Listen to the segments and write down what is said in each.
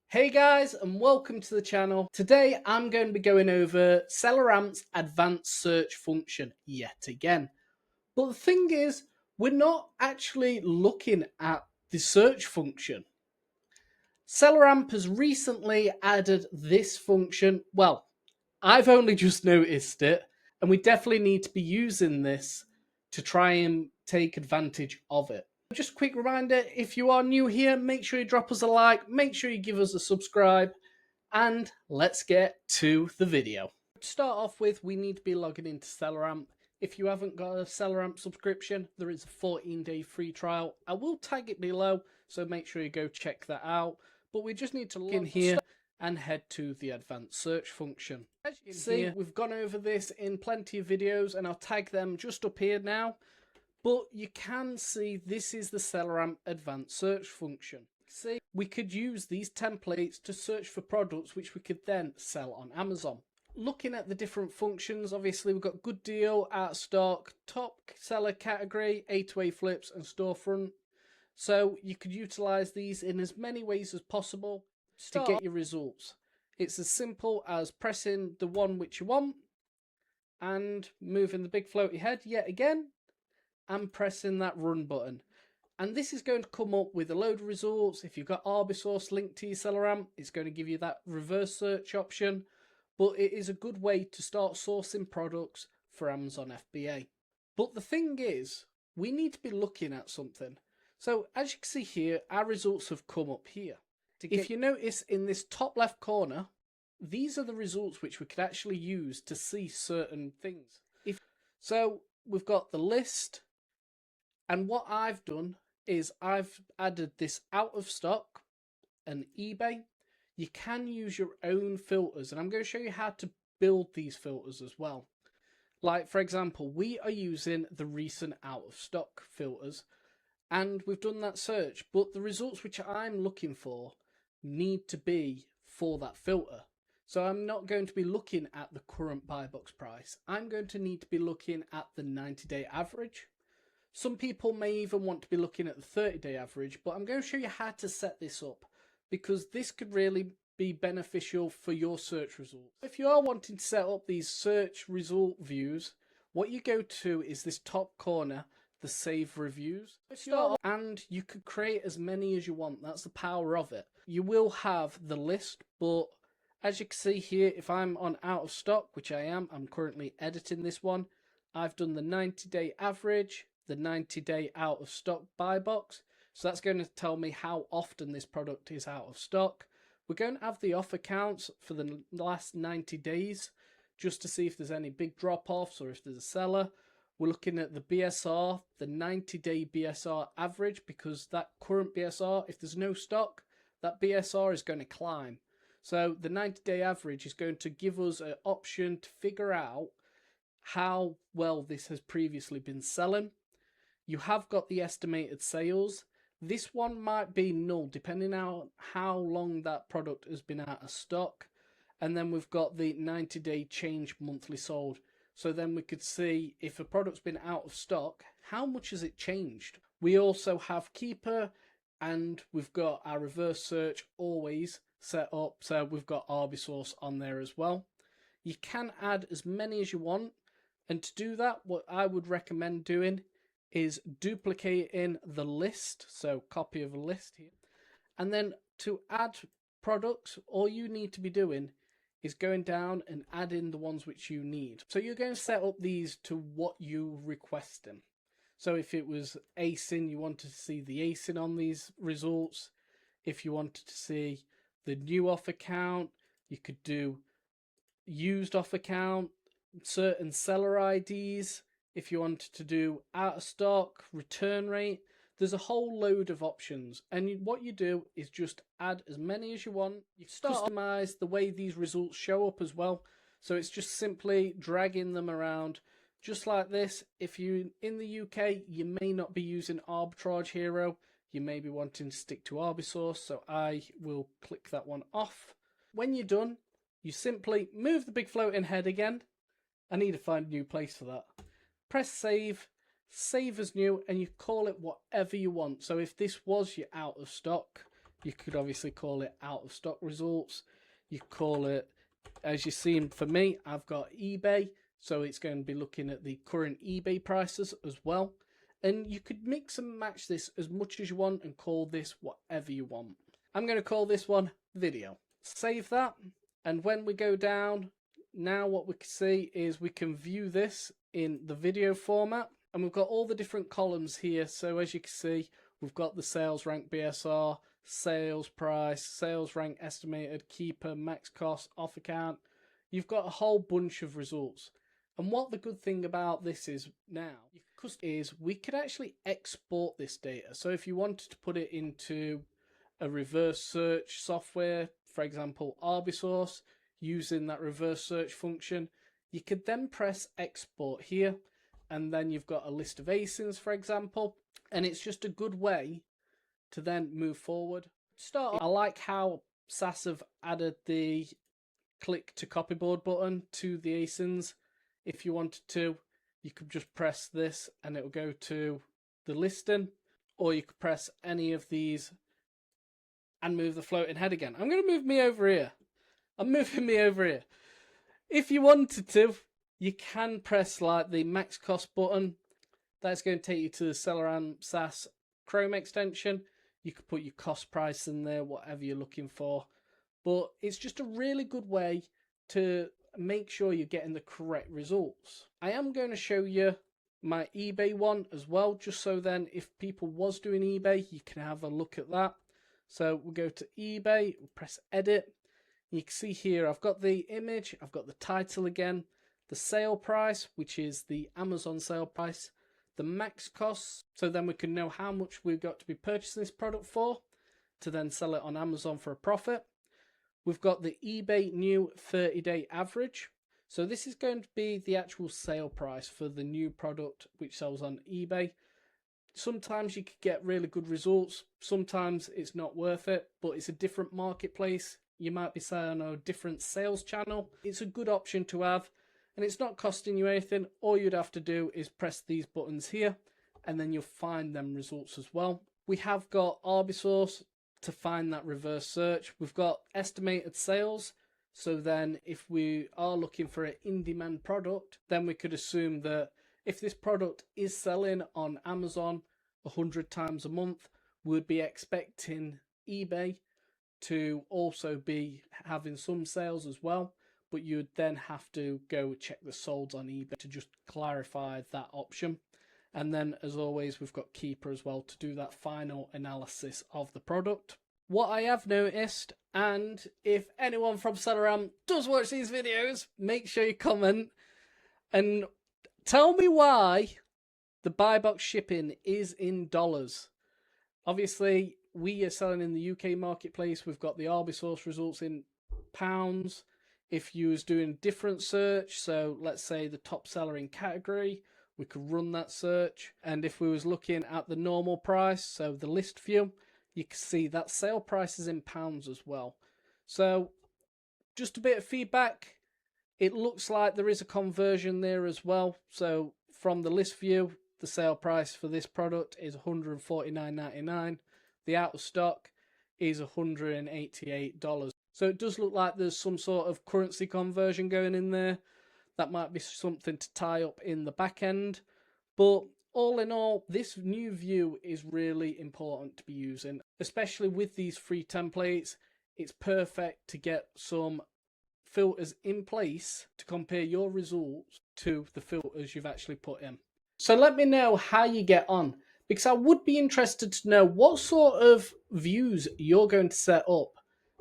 Hey guys, and welcome to the channel. Today I'm going to be going over Selleramp's advanced search function yet again. But the thing is, we're not actually looking at the search function. Selleramp has recently added this function. Well, I've only just noticed it, and we definitely need to be using this to try and take advantage of it. Just a quick reminder, if you are new here, make sure you drop us a like, make sure you give us a subscribe, and let's get to the video. To start off with, we need to be logging into Selleramp. If you haven't got a Selleramp subscription, there is a 14-day free trial. I will tag it below, so make sure you go check that out. But we just need to log in here and head to the advanced search function. As you can see, we've gone over this in plenty of videos, and I'll tag them just up here now. But you can see this is the Selleramp advanced search function. See, we could use these templates to search for products which we could then sell on Amazon. Looking at the different functions, obviously we've got good deal, out of stock, top seller category, A2A flips and storefront. So you could utilize these in as many ways as possible to get your results. It's as simple as pressing the one which you want and moving the big floaty head yet again and pressing that run button. And this is going to come up with a load of results. If you've got Arbitrage linked to your Selleramp, it's going to give you that reverse search option. But it is a good way to start sourcing products for Amazon FBA. But the thing is, we need to be looking at something. So as you can see here, our results have come up here. If you notice in this top left corner, these are the results which we could actually use to see certain things. So we've got the list, and what I've done is I've added this out of stock and eBay. You can use your own filters, and I'm going to show you how to build these filters as well. Like, for example, we are using the recent out of stock filters, and we've done that search, but the results which I'm looking for need to be for that filter. So I'm not going to be looking at the current buy box price. I'm going to need to be looking at the 90-day average. Some people may even want to be looking at the 30-day average, but I'm going to show you how to set this up because this could really be beneficial for your search results. If you are wanting to set up these search result views, what you go to is this top corner, the save reviews, and you could create as many as you want. That's the power of it. You will have the list, but as you can see here, if I'm on out of stock, which I am, I'm currently editing this one, I've done the 90-day average, the 90-day out of stock buy box. So that's going to tell me how often this product is out of stock. We're going to have the offer counts for the last 90 days just to see if there's any big drop-offs or if there's a seller. We're looking at the BSR, the 90-day BSR average, because that current BSR, if there's no stock, that BSR is going to climb. So the 90-day average is going to give us an option to figure out how well this has previously been selling. You have got the estimated sales. This one might be null depending on how long that product has been out of stock. And then we've got the 90-day change monthly sold. So then we could see if a product's been out of stock, how much has it changed? We also have Keeper, and we've got our reverse search always set up. So we've got Arbisource on there as well. You can add as many as you want. And to do that, what I would recommend doing is duplicating the list, so copy of a list here, and then to add products, all you need to be doing is going down and adding the ones which you need. So you're going to set up these to what you requesting. So if it was ASIN, you wanted to see the ASIN on these results. If you wanted to see the new offer count, you could do used offer count, certain seller IDs. If you wanted to do out of stock, return rate, there's a whole load of options. And what you do is just add as many as you want. You customize the way these results show up as well. So it's just simply dragging them around just like this. If you're in the UK, you may not be using Arbitrage Hero. You may be wanting to stick to Arbisource. So I will click that one off. When you're done, you simply move the big floating head again. I need to find a new place for that. Press save, save as new, and you call it whatever you want. So if this was your out of stock, You could obviously call it out of stock results. You could call it, as you've seen for me, I've got eBay, so it's going to be looking at the current eBay prices as well. And you could mix and match this as much as you want and call this whatever you want. I'm going to call this one video. Save that, and when we go down, now what we can see is we can view this in the video format, and we've got all the different columns here. So as you can see, we've got the sales rank BSR, sales price, sales rank estimated, keeper, max cost, off account. You've got a whole bunch of results. And what the good thing about this is now is we could actually export this data. So if you wanted to put it into a reverse search software, for example Arbitrage, using that reverse search function, you could then press export here, and then you've got a list of ASINs, for example, and it's just a good way to then move forward. I like how SAS have added the click to copyboard button to the ASINs. If you wanted to, you could just press this and it will go to the listing, or you could press any of these and move the floating head again. I'm going to move me over here. I'm moving me over here. If you wanted to, you can press like the max cost button. That's going to take you to the Celeramp SAS Chrome extension. You could put your cost price in there, whatever you're looking for. But it's just a really good way to make sure you're getting the correct results. I am going to show you my eBay one as well, just so then if people was doing eBay, you can have a look at that. So we'll go to eBay, we'll press edit. You can see here I've got the image, I've got the title again, the sale price, which is the Amazon sale price, the max costs, so then we can know how much we've got to be purchasing this product for to then sell it on Amazon for a profit. We've got the eBay new 30-day average. So this is going to be the actual sale price for the new product which sells on eBay. Sometimes you could get really good results, sometimes it's not worth it, but it's a different marketplace. You might be selling on a different sales channel. It's a good option to have, and it's not costing you anything. All you'd have to do is press these buttons here, and then you'll find them results as well. We have got Arbisource to find that reverse search. We've got estimated sales. So then if we are looking for an in-demand product, then we could assume that if this product is selling on Amazon 100 times a month, we'd be expecting eBay to also be having some sales as well, but you'd then have to go check the solds on eBay to just clarify that option. And then as always, we've got Keeper as well to do that final analysis of the product. What I have noticed, and if anyone from Celeramp does watch these videos, make sure you comment and tell me why the buy box shipping is in dollars. Obviously, we are selling in the UK marketplace. We've got the Arbisource results in pounds. If you was doing different search, so let's say the top seller in category, we could run that search. And if we was looking at the normal price, so the list view, you can see that sale price is in pounds as well. So just a bit of feedback. It looks like there is a conversion there as well. So from the list view, the sale price for this product is $149.99. The out of stock is $188. So it does look like there's some sort of currency conversion going in there. That might be something to tie up in the back end. But all in all, this new view is really important to be using, especially with these free templates. It's perfect to get some filters in place to compare your results to the filters you've actually put in. So let me know how you get on, because I would be interested to know what sort of views you're going to set up,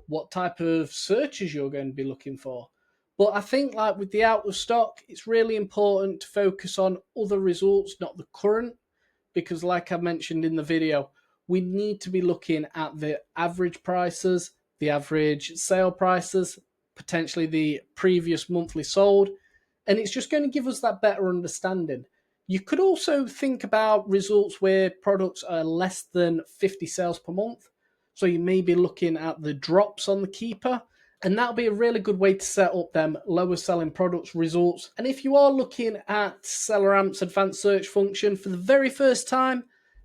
what type of searches you're going to be looking for. But I think like with the out of stock, it's really important to focus on other results, not the current, because like I mentioned in the video, we need to be looking at the average prices, the average sale prices, potentially the previous monthly sold, and it's just going to give us that better understanding. You could also think about results where products are less than 50 sales per month. So you may be looking at the drops on the Keeper, and that'll be a really good way to set up them lower selling products results. And if you are looking at Celeramp's advanced search function for the very first time,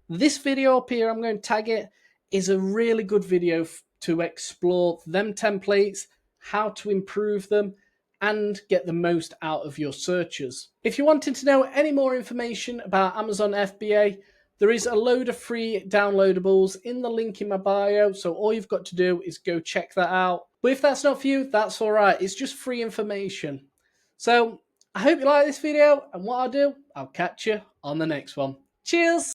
this video up here, I'm going to tag it. is a really good video to explore them templates, how to improve them, and get the most out of your searches. If you wanted to know any more information about Amazon FBA, there is a load of free downloadables in the link in my bio, so all you've got to do is go check that out. But if that's not for you, that's all right. It's just free information. So I hope you like this video, and what I'll do, I'll catch you on the next one. Cheers!